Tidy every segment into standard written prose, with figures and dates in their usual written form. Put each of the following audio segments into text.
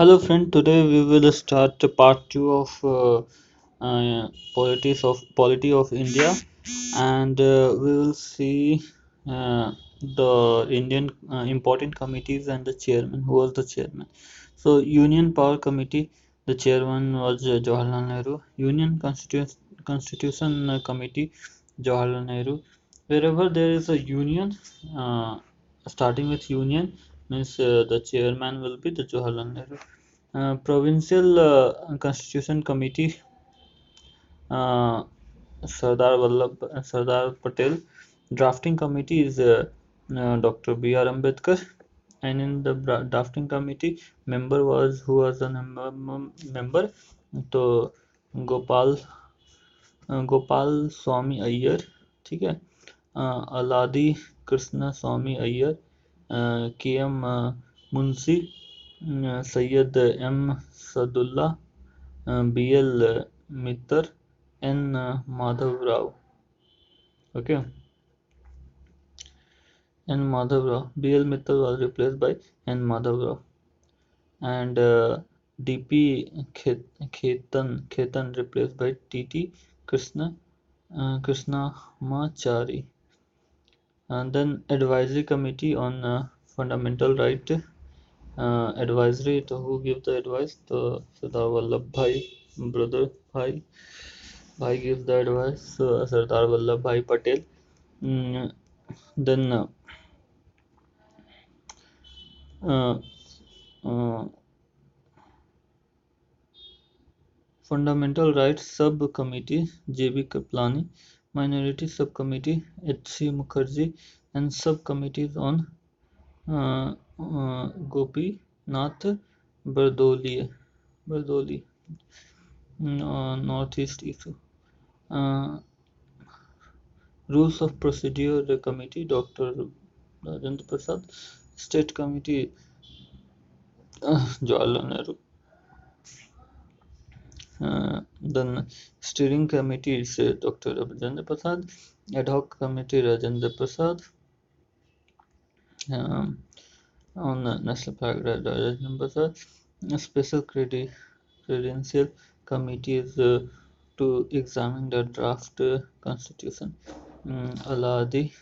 Hello friend, today we will start part 2 of Polity of India, and we will see the Indian important committees and the chairman. Who was the chairman? So Union Power Committee, the chairman was Jawaharlal Nehru. Constitution Committee, Jawaharlal Nehru. Wherever there is a union, starting with union means the chairman will be the Jawaharlal Nehru. Provincial Constitution Committee, uh, Sardar Patel. Drafting committee is Dr. B.R. Ambedkar, and in the drafting committee, member was who was the member? तो गोपाल स्वामी अय्यर, ठीक है, अलादी Krishna Swami Ayyar, K M Munshi, Syed M Saadulla, B L Mitter, N Madhav Rao. Okay, N Madhav Rao. B L Mittal was replaced by N Madhav Rao, and D.P. Khetan replaced by T.T. Krishnamachari. And then advisory committee on fundamental right. Advisory, to who give the advice? The Sardar Vallabh Bhai, brother Bhai gives the advice. Sardar Vallabh Bhai Patel. Then uh, uh, Fundamental Rights Subcommittee J.B. Kaplani, Minority Subcommittee H.C. Mukherjee, and subcommittees on Gopinath Bardoli, Northeast issue. Rules of Procedure Committee Dr. Rajendra Prasad, State Committee Jawaharlal Nehru. Then steering committee is Dr. Rajendra Prasad, ad hoc committee Rajendra Prasad, on national flag Rajendra Prasad. A special credential committee is to examine the draft constitution. Aladi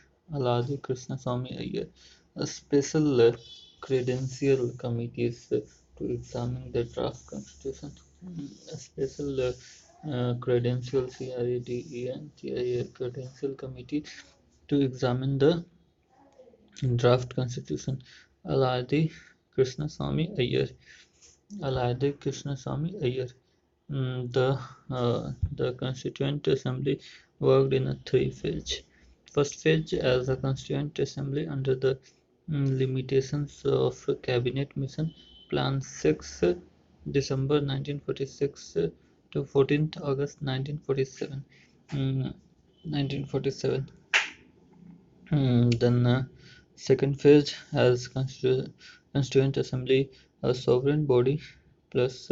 Krishna Swami Iyer. A special credential committee is to examine the draft constitution. A special credential CREDENTIA credential committee to examine the draft constitution. Aladi Krishna Swami Iyer. Aladi Krishna Swami Iyer. The Constituent Assembly worked in a three-phase. First phase as a Constituent Assembly under the limitations of Cabinet Mission Plan 6 December 1946 to 14th August 1947. 1947. Then second phase as Constituent Assembly, a sovereign body plus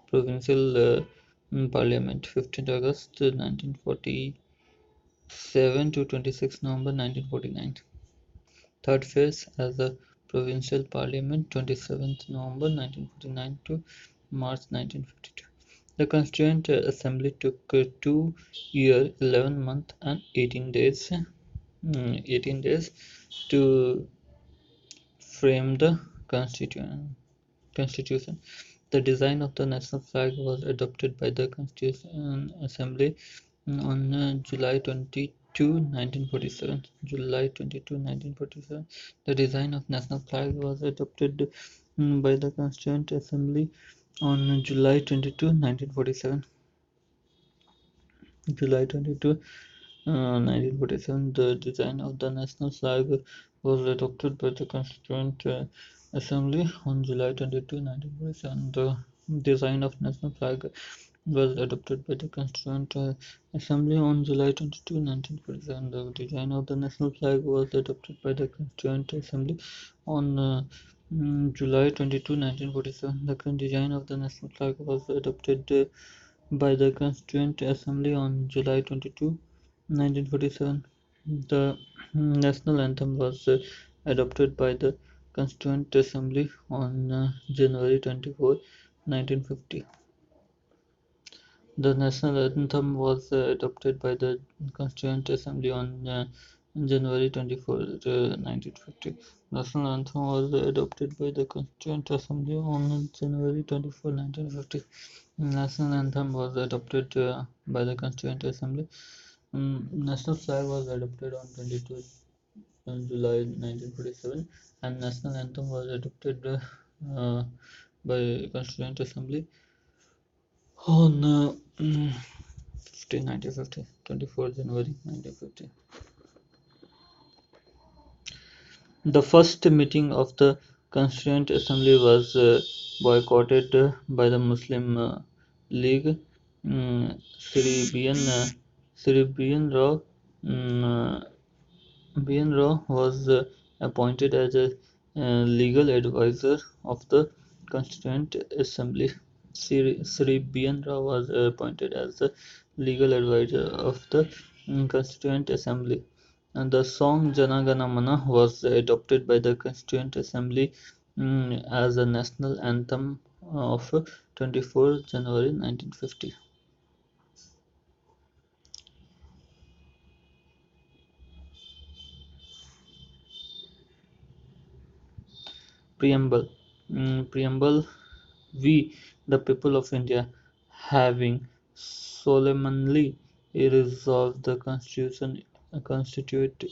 provincial parliament, 15th August 1947 to 26 November 1949. Third phase as a provincial parliament, 27th November 1949 to March 1952. The Constituent Assembly took 2 years, 11 months and 18 days 18 days to frame the constitution. The design of the national flag was adopted by the Constitution Assembly on July 22, 1947. July 22, 1947. The design of national flag was adopted by the Constituent Assembly on July 22, 1947. July 22, 1947, the design of the national flag was adopted by the Constituent Assembly on July 22, 1947. The design of national flag was adopted by the Constituent Assembly on July 22, 1947. The design of the national flag was adopted by the Constituent Assembly on July 22, 1947. The design of the national flag was adopted by the Constituent Assembly on July 22, 1947. The national anthem was adopted by the Constituent Assembly on January 24, 1950. The national anthem was adopted by the Constituent Assembly on January 24, 1950. National anthem was adopted by the Constituent Assembly on January 24, 1950. National anthem was adopted by the Constituent Assembly. National flag was adopted on 22 July 1947, and national anthem was adopted by Constituent Assembly on 1950, 24 January 1950. The first meeting of the Constituent Assembly was boycotted by the Muslim League. Sri B.N. Rao B.N. Rao was appointed as a legal advisor of the Constituent Assembly. Sri B.N. Rao was appointed as the legal advisor of the Constituent Assembly. And the song Jana Gana Mana was adopted by the Constituent Assembly as a national anthem of 24 January 1950. Preamble. Preamble. We, the people of India, having solemnly resolved the constitute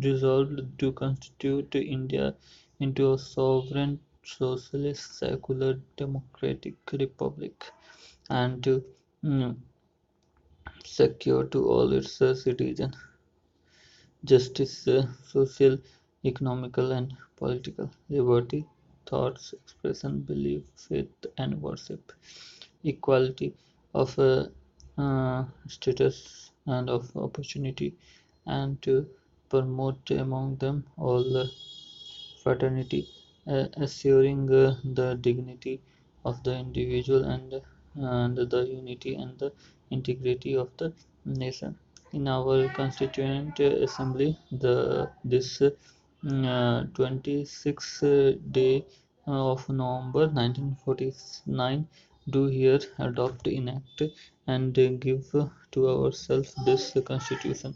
resolved to constitute India into a sovereign, socialist, secular, democratic republic, and to mm, secure to all its citizens justice, social, economical, and political liberty, thoughts, expression, belief, faith, and worship, equality of status and of opportunity, and to promote among them all fraternity, assuring the dignity of the individual and the unity and the integrity of the nation. In our Constituent Assembly, this 26th day of November 1949 do here adopt, enact, and give to ourselves this constitution.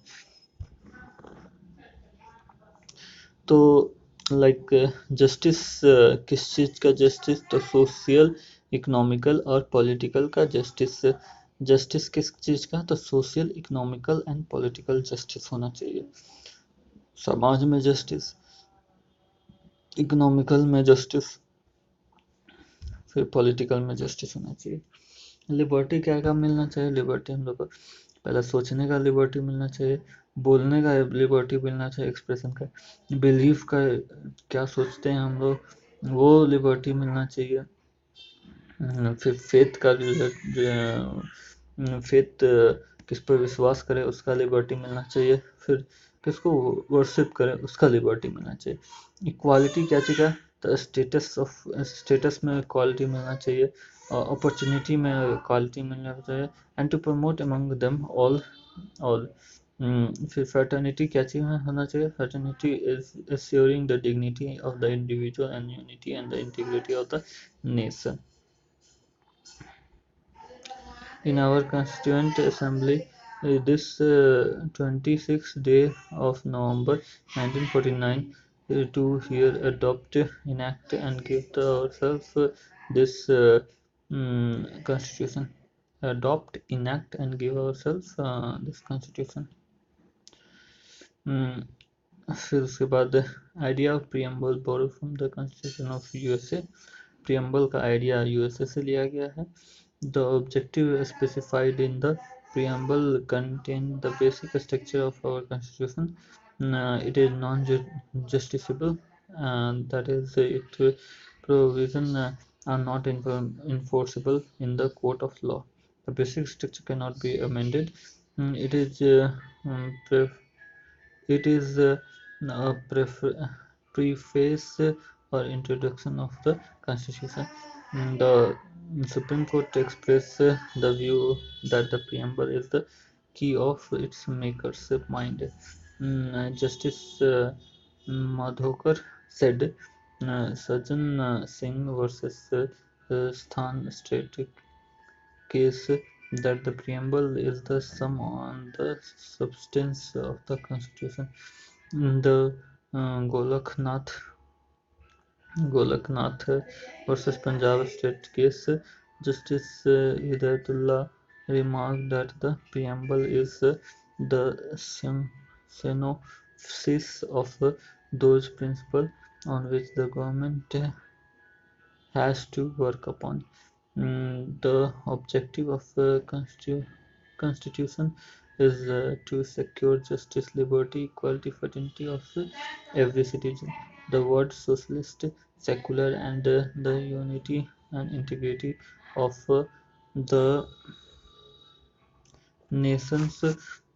तो like justice किस चीज़ का justice, तो social, economical और political का justice. Justice किस चीज़ का, तो social, economical and political justice होना चाहिए। समाज में जस्टिस, इकोनॉमिकल में जस्टिस, फिर पॉलिटिकल में जस्टिस होना चाहिए। लिबर्टी क्या क्या मिलना चाहिए? लिबर्टी हम लोग को पहले सोचने का लिबर्टी मिलना चाहिए, बोलने का लिबर्टी मिलना चाहिए, एक्सप्रेशन का, बिलीफ का, क्या सोचते हैं हम लोग वो लिबर्टी मिलना चाहिए। फिर फेथ का, फेथ किस पर विश्वास करे उसका लिबर्टी मिलना चाहिए। फिर किसको वर्शिप करे उसका लिबर्टी मिलना चाहिए। इक्वालिटी क्या चाहिए? तो स्टेटस में इक्वालिटी मिलना चाहिए, अपॉर्चुनिटी में इक्वालिटी मिलना चाहिए, and to promote among them all. फिर फर्टर्निटी क्या चाहिए होना चाहिए? Fraternity is assuring the dignity of the individual and unity and the integrity of the nation. In our Constituent Assembly, this 26th day of November 1949, to here adopt, enact, and give to ourselves this constitution. Adopt, enact, and give ourselves this constitution. फिर उसके बाद idea of preamble borrow from the constitution of USA. Preamble का idea USA से लिया गया है। The objective specified in the preamble contain the basic structure of our constitution. It is non-justiciable, and that is, its provision are not enforceable in the court of law. The basic structure cannot be amended. It is a preface or introduction of the constitution. The Supreme Court expressed the view that the preamble is the key of its maker's mind. Justice Madhokar said Sajan Singh versus Sthan State case that the preamble is the sum on the substance of the constitution. In the Golaknath versus Punjab State case, Justice Hidayatullah remarked that the preamble is the synopsis of those principles on which the government has to work upon. The objective of the Constitution is to secure justice, liberty, equality, fraternity of every citizen. The word socialist, secular, and the unity and integrity of the nations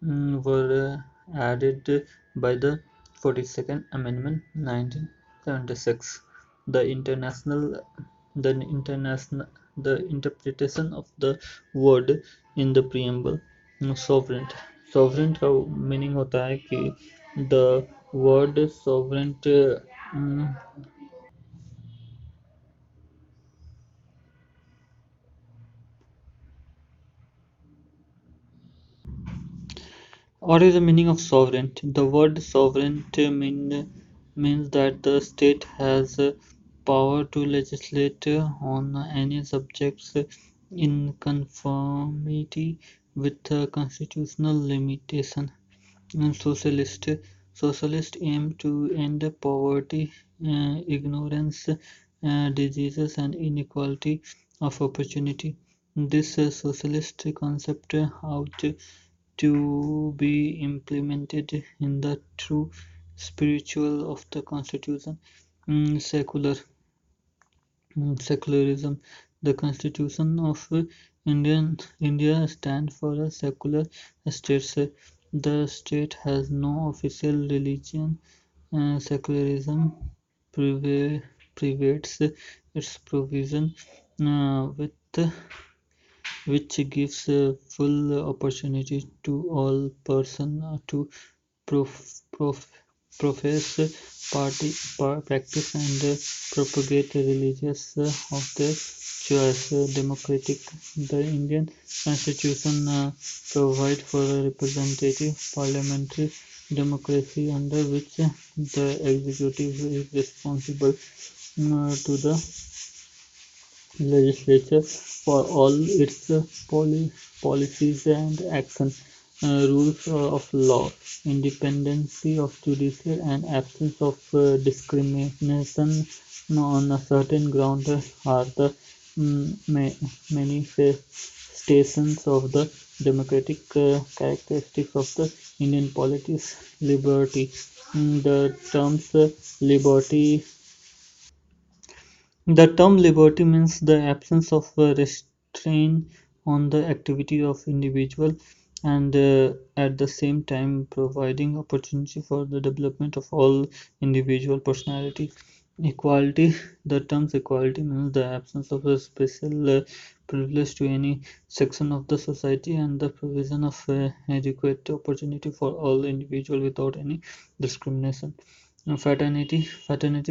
were added by the 42nd Amendment 1976. The international the international the interpretation of the word in the preamble sovereign sovereign का meaning होता है कि the word sovereign what is the meaning of sovereignty? The word sovereignty means that the state has power to legislate on any subjects in conformity with constitutional limitation. And socialist aim to end poverty, ignorance, diseases, and inequality of opportunity. This socialist concept out to be implemented in the true spiritual of the constitution. Secularism. The constitution of India stands for a secular state. The state has no official religion. Secularism privates its provision with which gives full opportunity to all persons to prof- prof- profess, practice, and propagate religious of their choice. Democratic. The Indian Constitution provides for a representative parliamentary democracy under which the executive is responsible to the legislature for all its policies and action. Rules of law, independency of judiciary, and absence of discrimination on a certain ground are the manifestations of the democratic characteristics of the Indian polities. Liberty. The terms liberty The term liberty means the absence of restraint on the activity of individual and at the same time providing opportunity for the development of all individual personality. Equality. The terms equality means the absence of a special privilege to any section of the society and the provision of adequate opportunity for all individual without any discrimination. Fraternity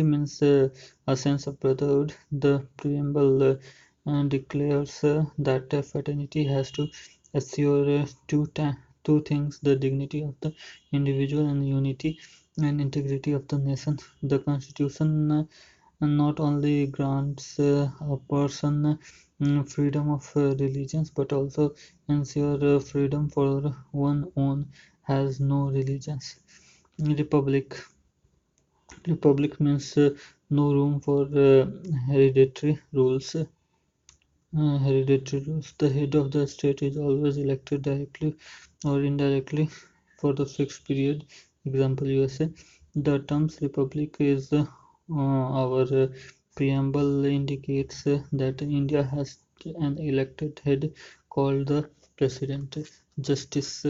means a sense of brotherhood. The preamble declares that fraternity has to assure two things: the dignity of the individual and unity and integrity of the nation. The Constitution not only grants a person freedom of religions but also ensure freedom for one own has no religions. Republic. Republic means no room for hereditary rules. Hereditary rules. The head of the state is always elected directly or indirectly for the fixed period. Example USA. The terms republic is our preamble indicates that India has an elected head called the president. Justice.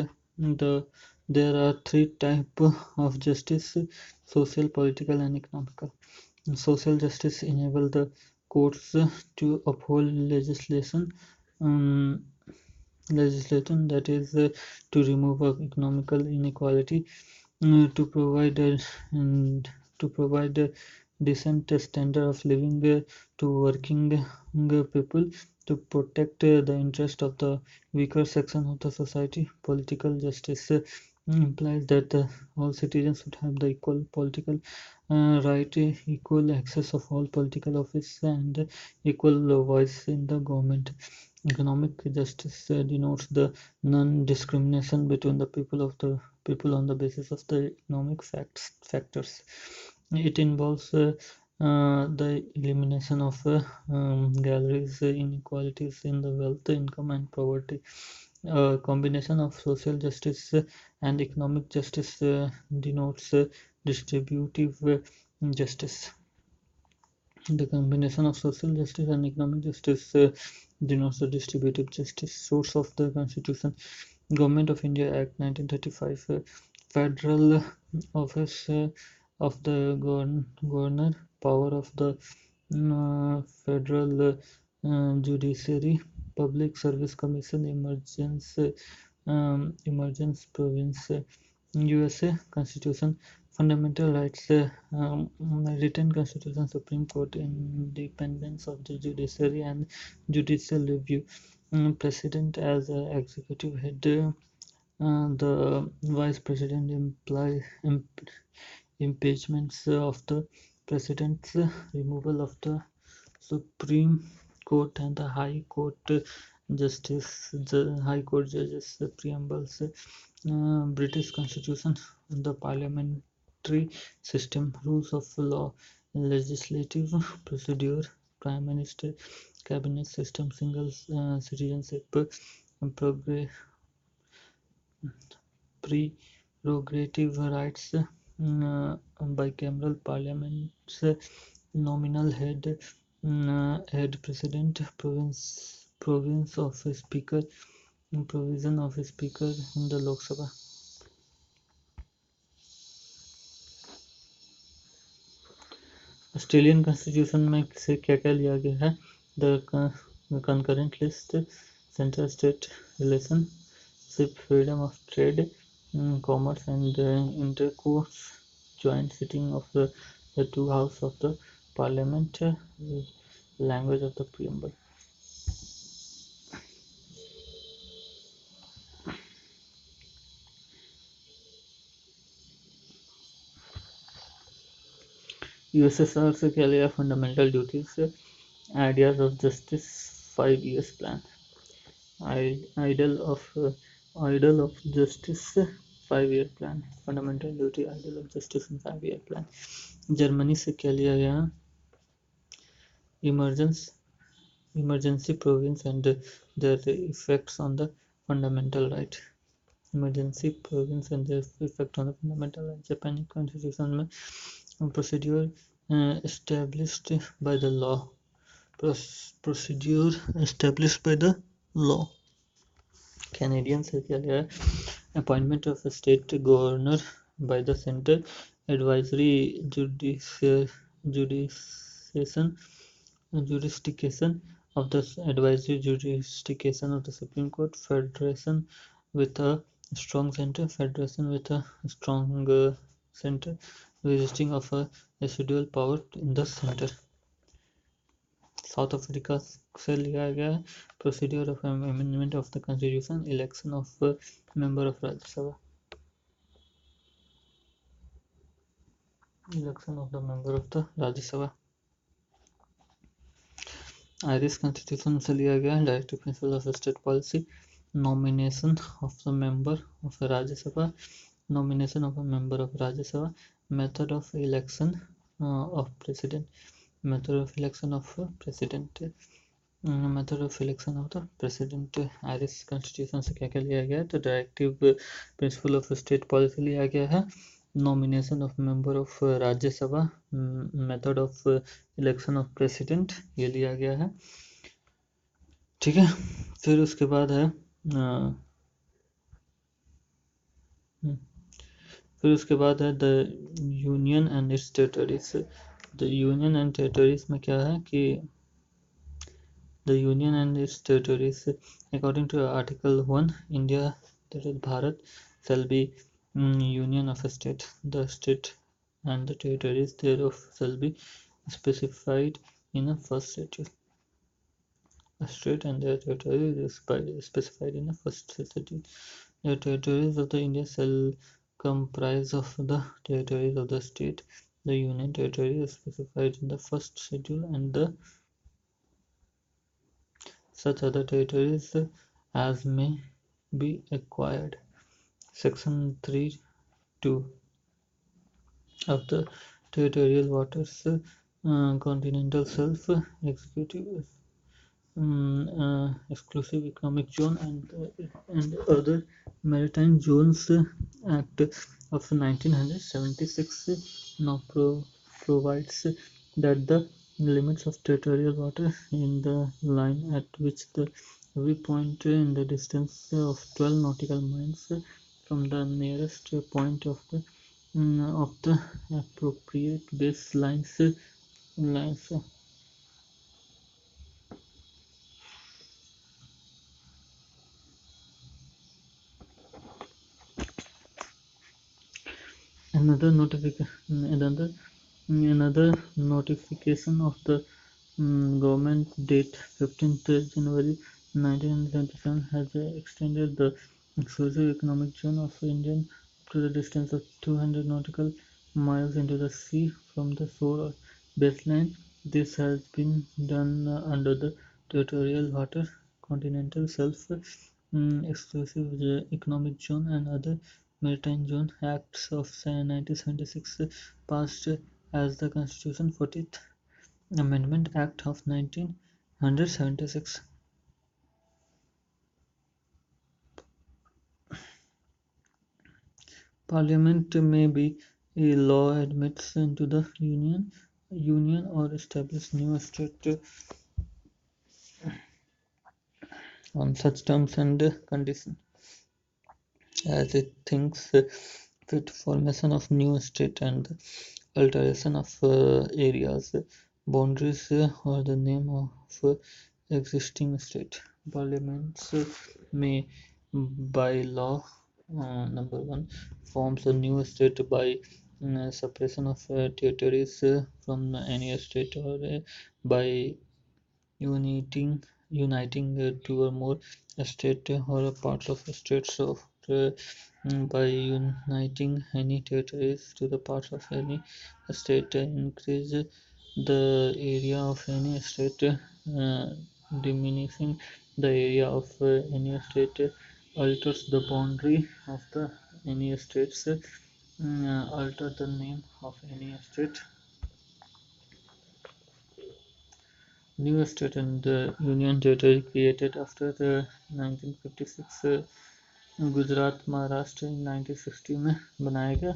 There are three types of justice: social, political, and economical. Social justice enables the courts to uphold um, legislation that is to remove economical inequality, to provide and to provide decent standard of living to working people, to protect the interest of the weaker section of the society. Political justice implies that all citizens should have the equal political right, equal access of all political office, and equal voice in the government. Economic justice denotes the non-discrimination between the people on the basis of the economic factors. It involves the elimination of galleries inequalities in the wealth, income, and poverty. A combination of social justice and economic justice denotes distributive justice. The combination of social justice and economic justice denotes the distributive justice. Source of the Constitution: Government of India Act 1935, Federal Office of the Governor, power of the Federal Judiciary, Public Service Commission, Emergence Province, USA Constitution, Fundamental Rights, Written Constitution, Supreme Court, Independence of the Judiciary and Judicial Review, President as executive head, the Vice President impeachments of the President, removal of the Supreme Court and the High Court High Court judges, preambles, British Constitution, the parliamentary system, rules of law, legislative procedure, Prime Minister, cabinet system, single citizenship, prerogative rights, bicameral parliaments, nominal head president, province of a speaker, provision of a speaker in the Lok Sabha. Australian constitution में से क्या क्या लिया गया है? The concurrent list, central state relationship, freedom of trade, commerce, and intercourse, joint sitting of the two houses of the parliament, language of the preamble. USSR से क्या लिया? Fundamental duties, ideas of justice, 5 years plan, idol of justice, 5-year plan, fundamental duty, idol of justice, 5-year plan. Germany से क्या लिया गया? emergency province and their effects on the fundamental right. Emergency province and their effect on the fundamental right. Japanese constitution में procedure established by the law. Procedure established by the law. Canadian से क्या लिया? Appointment of a state governor by the center, advisory jurisdiction of the advisory jurisdiction of the Supreme Court, federation with a strong center, federation with a strong center, resisting of a residual power in the center. South Africa से लिया गया procedure of amendment of the constitution, election of member of Rajya Sabha, election of the member of the Rajya Sabha. Irish constitution से लिया गया directive principle of state policy, nomination of the member of Rajya Sabha, nomination of a member of Rajya Sabha, method of election of president, method of election of president, method of election of the president. Irish constitution से क्या क्या लिया गया है? तो directive principle of state policy लिया गया है, nomination of member of Rajya Sabha, method of election of president, ये लिया गया है. ठीक है, फिर उसके बाद है the union and its territories. The union and territories में क्या है कि the union and its territories according to article 1, India, that is Bharat, shall be union of a state. The state and the territories thereof shall be specified in a first schedule. A state and their territory is specified in the first schedule. The territories of the India shall comprise of the territories of the state. The union territory is specified in the first schedule, and the such other territories as may be acquired. Section 3(2) of the Territorial Waters Continental Self-Executive Exclusive Economic Zone and other maritime zones Act of 1976 now provides that the limits of territorial water in the line at which every point in the distance of 12 nautical miles from the nearest point of the appropriate lines. Another notification of the government date 15th January 1977 has extended the exclusive economic zone of India to the distance of 200 nautical miles into the sea from the shore or baseline. This has been done under the Territorial Water Continental Exclusive Economic Zone and other Maritime Zone Acts of 1976 passed as the Constitution 40th Amendment Act of 1976. Parliament may be a law admits into the union or establish new state on such terms and conditions as it thinks fit. Formation of new state and alteration of areas boundaries or the name of existing state. Parliaments may by law number one forms a new state by separation of territories from any state or by uniting two or more states or parts of states of by uniting any territories to the parts of any state increase the area of any state diminishing the area of any state alters the boundary of the any states alter the name of any state. New state and union territory created after the 1956 Gujarat Maharashtra 1960 में बनाया गया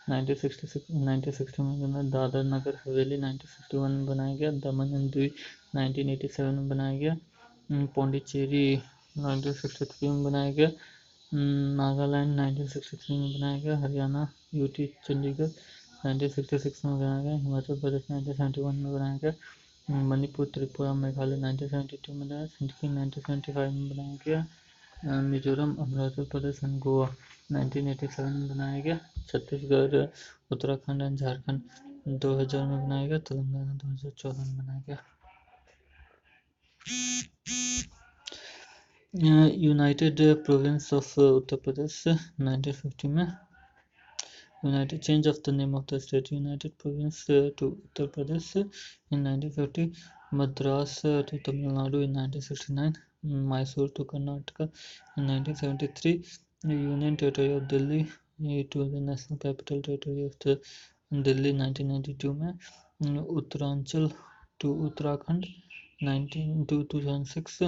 1960 में बना दादर नगर हवेली 1961 में बनाया गया दमन and Diu 1987 में बनाया गया पौंडीचेरी 1963 में बनाया गया नागालैंड 1963 में बनाया गया हरियाणा यूटी चंडीगढ़ 1966 में बनाया गया हिमाचल प्रदेश 1971 में बनाया गया मणिपुर त्रिपुरा मेघालय 1972 में बनाया सिक्किम 1975 में बनाया गया मिजोरम अरुणाचल प्रदेश एंड गोवा 1987 में बनाया गया छत्तीसगढ़ उत्तराखंड एंड झारखंड 2000 में बनाया गया तेलंगाना 2014 में बनाया गया United province of Uttar Pradesh 1950 में United change of the name of the state United Province to Uttar Pradesh in 1950, Madras to Tamil Nadu in 1969, Mysore to Karnataka in 1973, the Union Territory of Delhi to the National Capital Territory of the Delhi 1992 में Uttaranchal to Uttarakhand 2006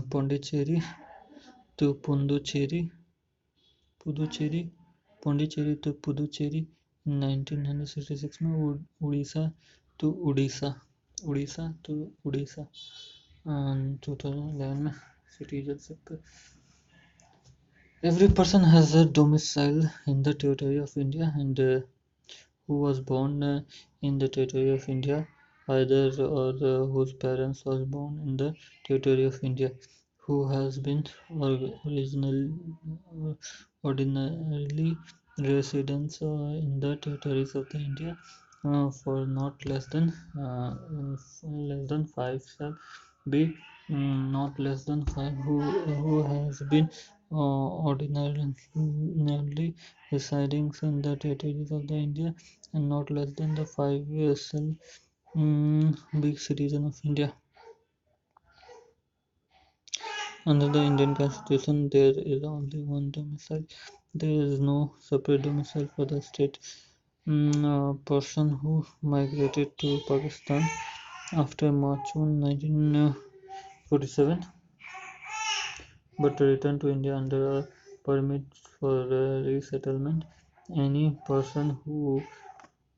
Pondicherry to Pondicherry to Puducherry in 1966 में Orissa to Odisha 2011 में citizenship. Every person has a domicile in the territory of India and who was born in the territory of India either or whose parents was born in the territory of India who has been originally ordinarily residence in the territories of the India for not less than 5 shall be not less than 5 who has been ordinarily residing in the territories of the India, and not less than the 5 years shall be citizen of India. Under the Indian Constitution, there is only one domicile. There is no separate domicile for the state. A person who migrated to Pakistan after March 1, 1947, but returned to India under a permit for resettlement. Any person who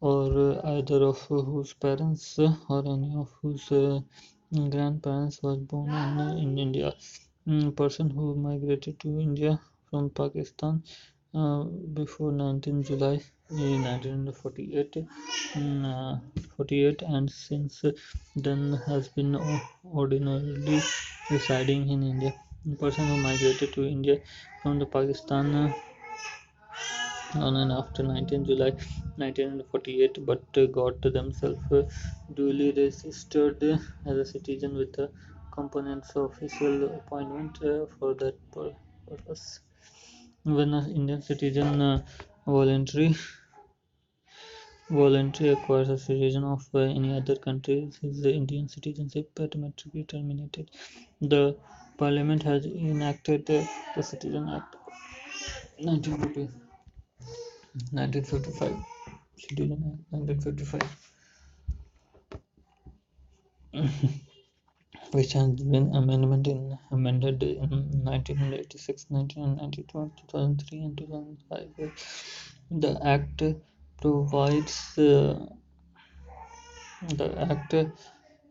or either of whose parents or any of whose grandparents was born in India. Person who migrated to India from Pakistan before 19 July 1948, 48, and since then has been ordinarily residing in India. Person who migrated to India from the Pakistan on and after 19 July 1948, but got themselves duly registered as a citizen with the components of official appointment for that purpose. When an Indian citizen voluntary acquires a citizen of any other country, his Indian citizenship automatically terminated. The Parliament has enacted the Citizen Act 1950. 1955, Citizen Act 1955, which has been amended in 1986, 1992, 2003, and 2005. The Act provides the Act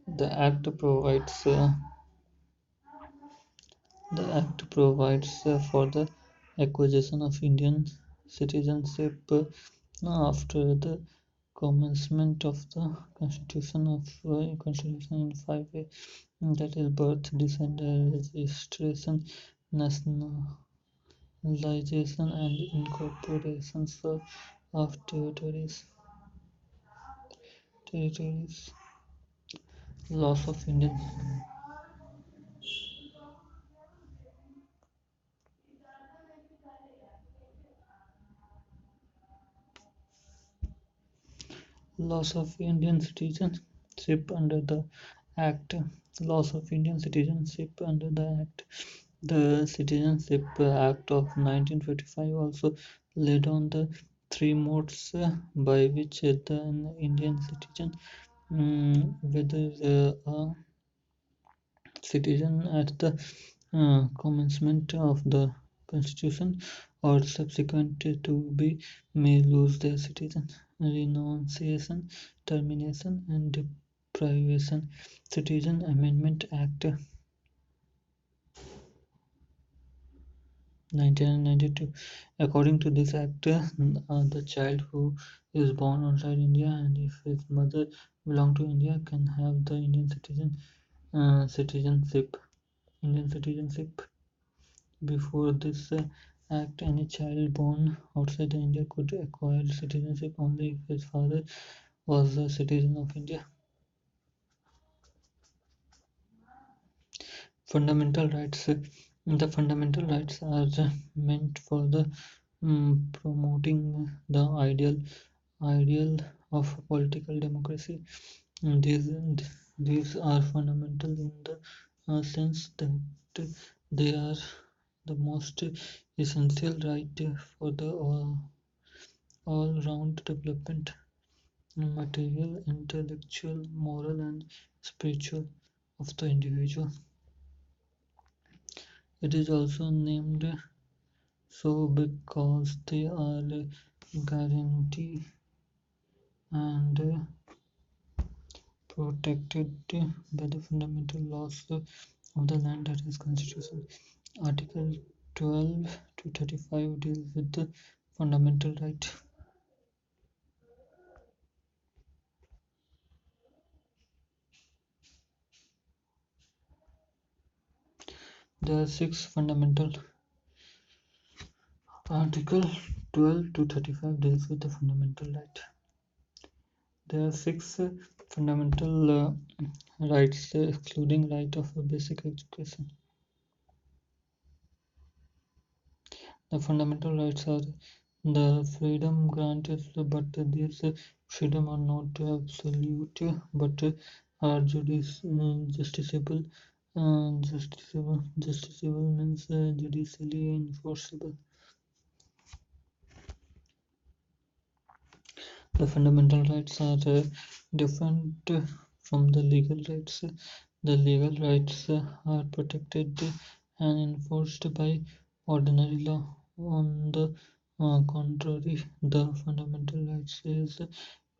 the Act provides the Act provides for the acquisition of Indian citizenship after the commencement of the Constitution in 5A, that is birth, descent, registration, nationalization, and incorporation of territories. Loss of Indian Loss of Indian citizenship under the Act. Loss of Indian citizenship under the Act. The Citizenship Act of 1955 also laid down the three modes by which the Indian citizen, whether a citizen at the commencement of the Constitution or subsequent to be, may lose their citizen. Renunciation, termination, and deprivation. Citizen Amendment Act 1992. According to this act, the child who is born outside India, and if his mother belong to India, can have the citizenship. Indian citizenship. Before this act, any child born outside India could acquire citizenship only if his father was a citizen of India. Fundamental rights. The fundamental rights are meant for the promoting the ideal of political democracy. These these are fundamental in the sense that they are the most essential right for the all-round development, material, intellectual, moral, and spiritual of the individual. It is also named so because they are guaranteed and protected by the fundamental laws of the land, that is Constitution. Article 12 to 35 deals with the fundamental right. There are six fundamental articles 12 to 35 deals with the fundamental right. There are six fundamental rights, excluding right of basic education. The fundamental rights are the freedom granted, but these freedom are not absolute, but are justiciable. Justiciable means judicially enforceable. The fundamental rights are different from the legal rights. The legal rights are protected and enforced by ordinary law. On the contrary, the fundamental rights is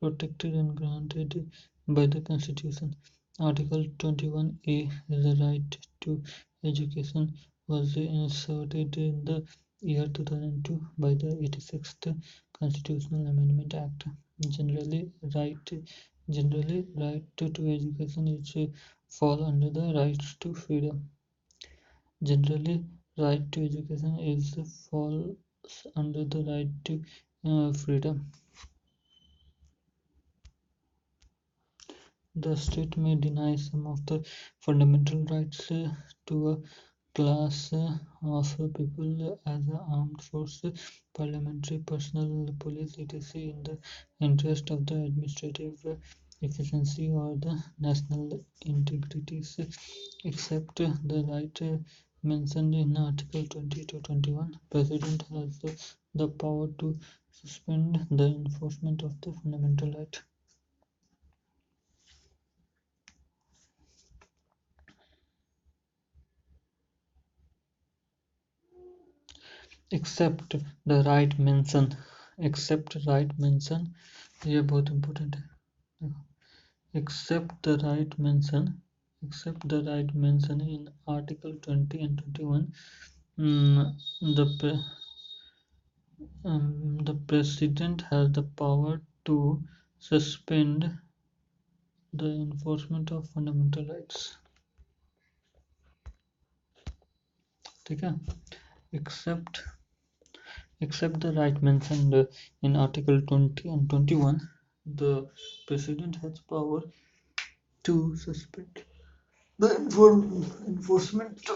protected and granted by the Constitution. Article 21A is the right to education was inserted in the year 2002 by the 86th Constitutional Amendment Act. Generally, right to education is fall under the right to freedom. Generally, right to education is falls under the right to freedom. The state may deny some of the fundamental rights to a class of people as armed force, parliamentary personnel, police, etc. in the interest of the administrative efficiency or the national integrities, except the right mentioned in Article 20 to 21. President has the power to suspend the enforcement of the fundamental right. Except the right mention, except right mention, ये बहुत important है. Except the right mention, except the right mention in Article 20 and 21, the president has the power to suspend the enforcement of fundamental rights. ठीक है? Except the right mentioned in Article 20 and 21, the President has power to suspend the enforcement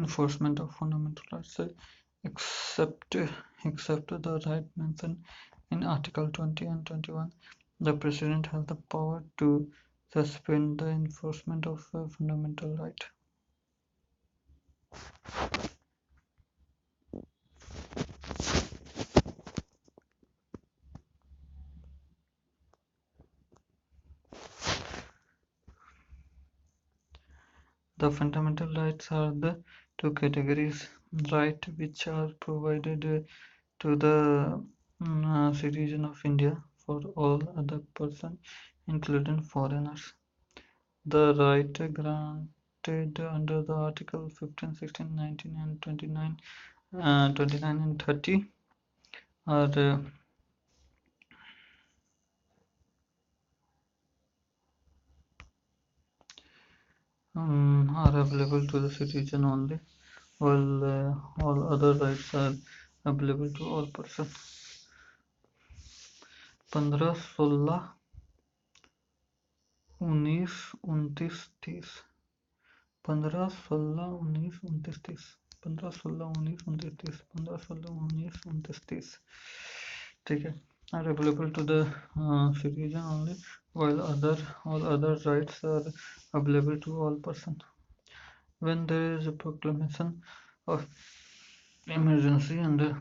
enforcement of fundamental rights, except the right mentioned in Article 20 and 21. The President has the power to suspend the enforcement of fundamental right. The fundamental rights are the two categories: right which are provided to the citizen of India for all other persons, including foreigners. The right granted under the Article 15, 16, 19 and 29, 29 and 30 are available to the citizen only, while all other rights are available to all persons. 15, 16, 19, 29, 30. 15, 16, 19, 29, 30. 15, 16, 19, 29, 30. 15, 16, 19, 29, 30. ठीक है, are available to the citizen only, while all other rights are available to all persons. When there is a proclamation of emergency under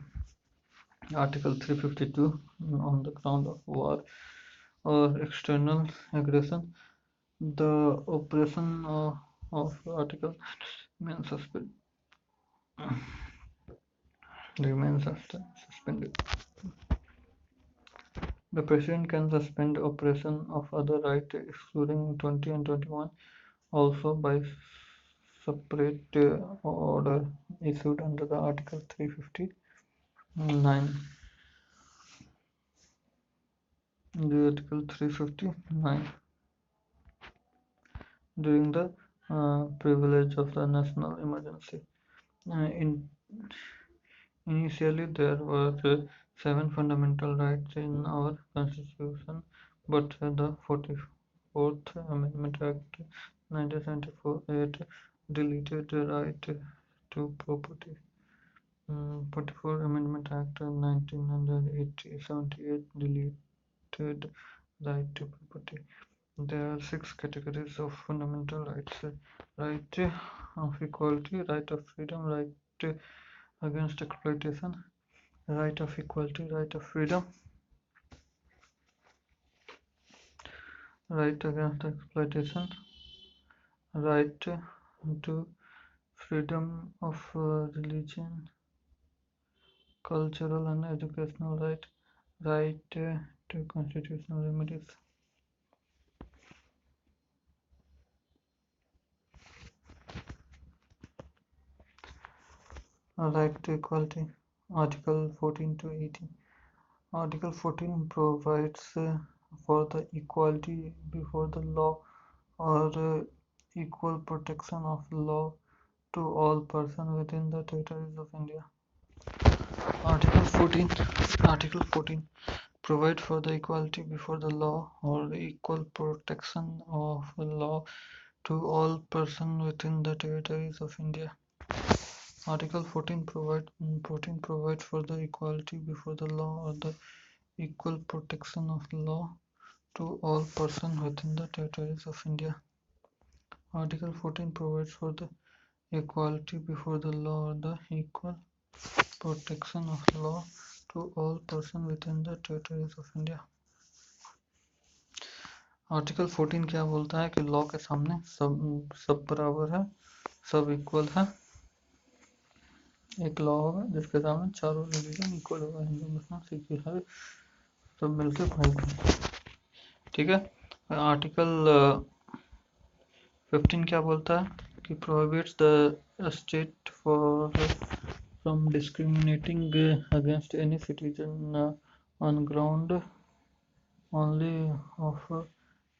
Article 352 on the ground of war or external aggression, the operation of Article remains suspended. The President can suspend operation of other rights excluding 20 and 21 also by separate order issued under the Article 359. The Article 359 during the privilege of the national emergency. Initially, there were seven fundamental rights in our constitution, but the 44th Amendment Act 1974 it deleted the right to property. 44th Amendment Act 1978 deleted right to property. There are six categories of fundamental rights: right of equality, right of freedom, right against exploitation, right of equality, right of freedom, right against exploitation, right to freedom of religion, cultural and educational right, right to constitutional remedies. Right to equality. Article 14 to 18. Article 14 provides for the equality before the law or equal protection of law to all persons within the territories of India. Article 14. Article 14 provide for the equality before the law or equal protection of law to all persons within the territories of India. Article 14 provides for the equality before the law or the equal protection of law to all persons within the territories of India. Article 14 provides for the equality before the law or the equal protection of law to all persons within the territories of India. Article 14 क्या बोलता है कि law के सामने सब बराबर है, सब इक्वल है। एक लॉ होगा जिसके सामने चारों रिलीजन इक्वल होगा, हिंदू मुस्लिम सिख ईसाई सब मिलके भाई भाई। ठीक है। आर्टिकल 15 क्या बोलता है कि prohibits the state from discriminating against any citizen on ground only of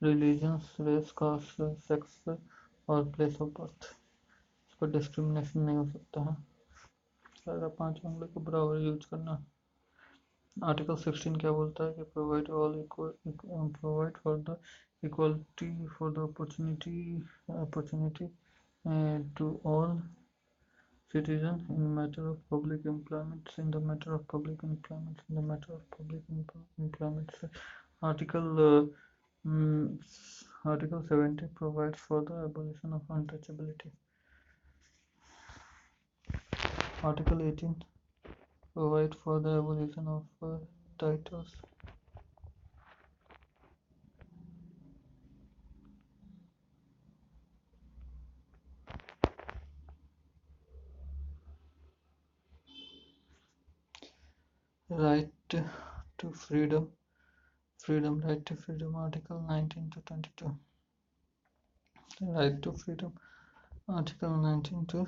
religion, race, caste, sex और प्लेस ऑफ बर्थ। इस पर डिस्क्रिमिनेशन नहीं हो सकता है, सारा 5 उंगली को बराबर यूज करना। आर्टिकल 16 क्या बोलता है कि provide for the equality for the opportunity to all citizen in matter of public employments, in the matter of public employments, in the matter of public employments. Article 70 provides for the abolition of untouchability. Article 18 provides for the abolition of titles. Right to freedom. Right to freedom. Article 19 to 22. Right to freedom. Article 19 to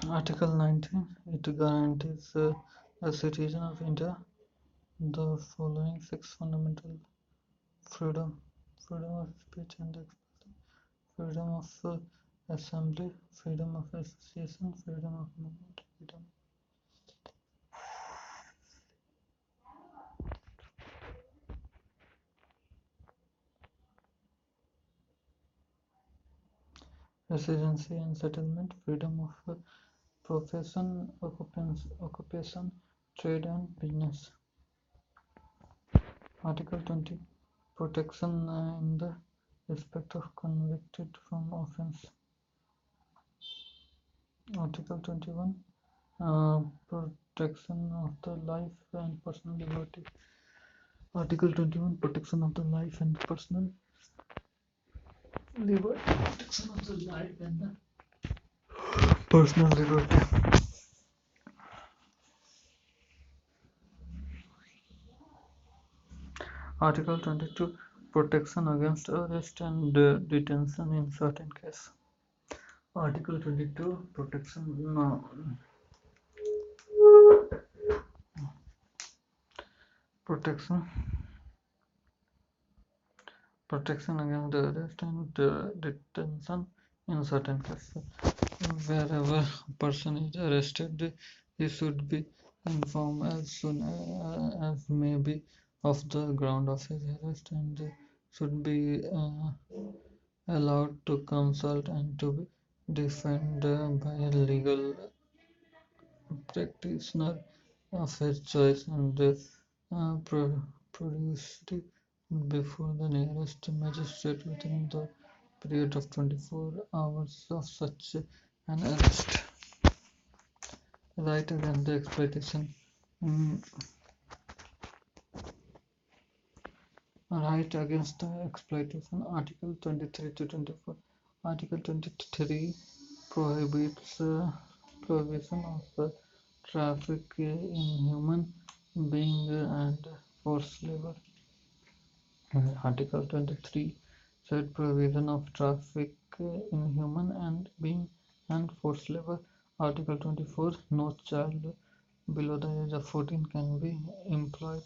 Article 19, it guarantees a citizen of India the following 6 fundamental freedom: freedom of speech and expression, freedom of assembly, freedom of association, freedom of movement, freedom residency and settlement, freedom of profession, occupation, trade and business. Article 20, protection in the respect of convicted from offence. Article 21, protection of the life and personal liberty. Article 21, protection of the life and personal liberty. Protection of the life and the personal liberty. Article 22, protection against arrest and detention in certain cases. Article 22, protection against the arrest and detention in certain cases. Wherever a person is arrested, he should be informed as soon as may be of the ground of his arrest, and should be allowed to consult and to be defended by a legal practitioner of his choice, and produced before the nearest magistrate within the period of 24 hours of such an arrest. Right against the exploitation. Right against the exploitation. Article 23 to 24. Article 23 prohibits prohibition of traffic in human being and forced labor. Article 23 said prohibition of traffic in human and being and forced labor. Article 24, no child below the age of 14 can be employed.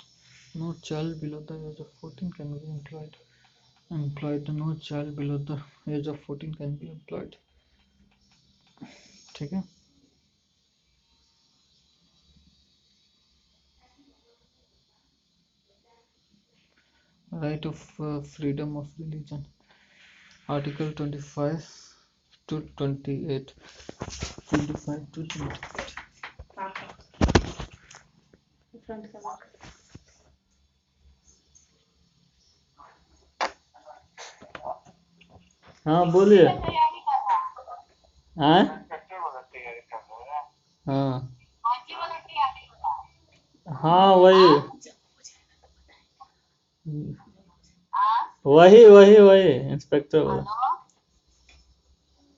No child below the age of 14 can be employed. No child below the age of 14 can be employed. ठीक है. Right of freedom of religion. Article 25 to 28. 25 to 28. हाँ बोलिए. हाँ हाँ हाँ वही inspector वाला,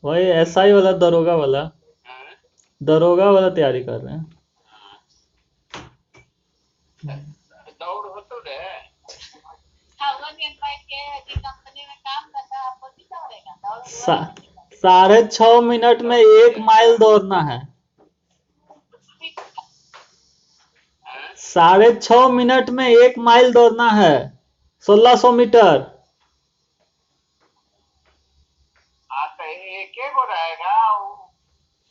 वही एसआई वाला, दरोगा वाला तैयारी कर रहे हैं. सा- 6.5 मिनट में 1 माइल दौड़ना है. 6.5 मिनट में 1 माइल दौड़ना है. 1600 मीटर. एक एक हो रहेगा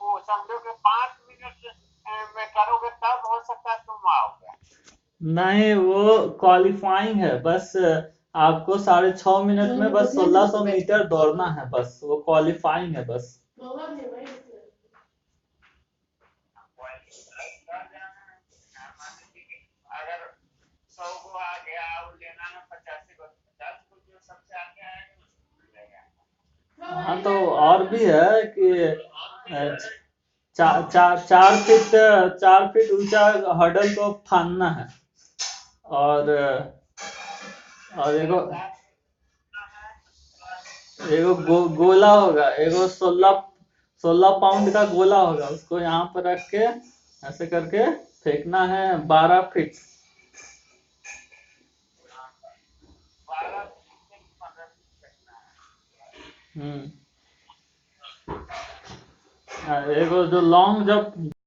वो समझो कि 5 मिनट में करोगे तब हो सकता है तुम आओगे. नहीं, वो क्वालिफाइंग है. बस आपको 6.5 मिनट में बस 1600 मीटर दौड़ना है. बस वो क्वालिफाइंग है. बस अगर 100 को आ गया और लेना है 85 को, 50 को जो सबसे आगे आएगा उसको मिलेगा. हाँ, तो और भी है कि 4 फीट ऊंचा हर्डल को फानना है. और एगो गोला होगा. एगो 16 पाउंड का गोला होगा. उसको यहाँ पर रख के ऐसे करके फेंकना है 12 फीट. 12 से 15 फेंकना है. एगो जो लॉन्ग जंप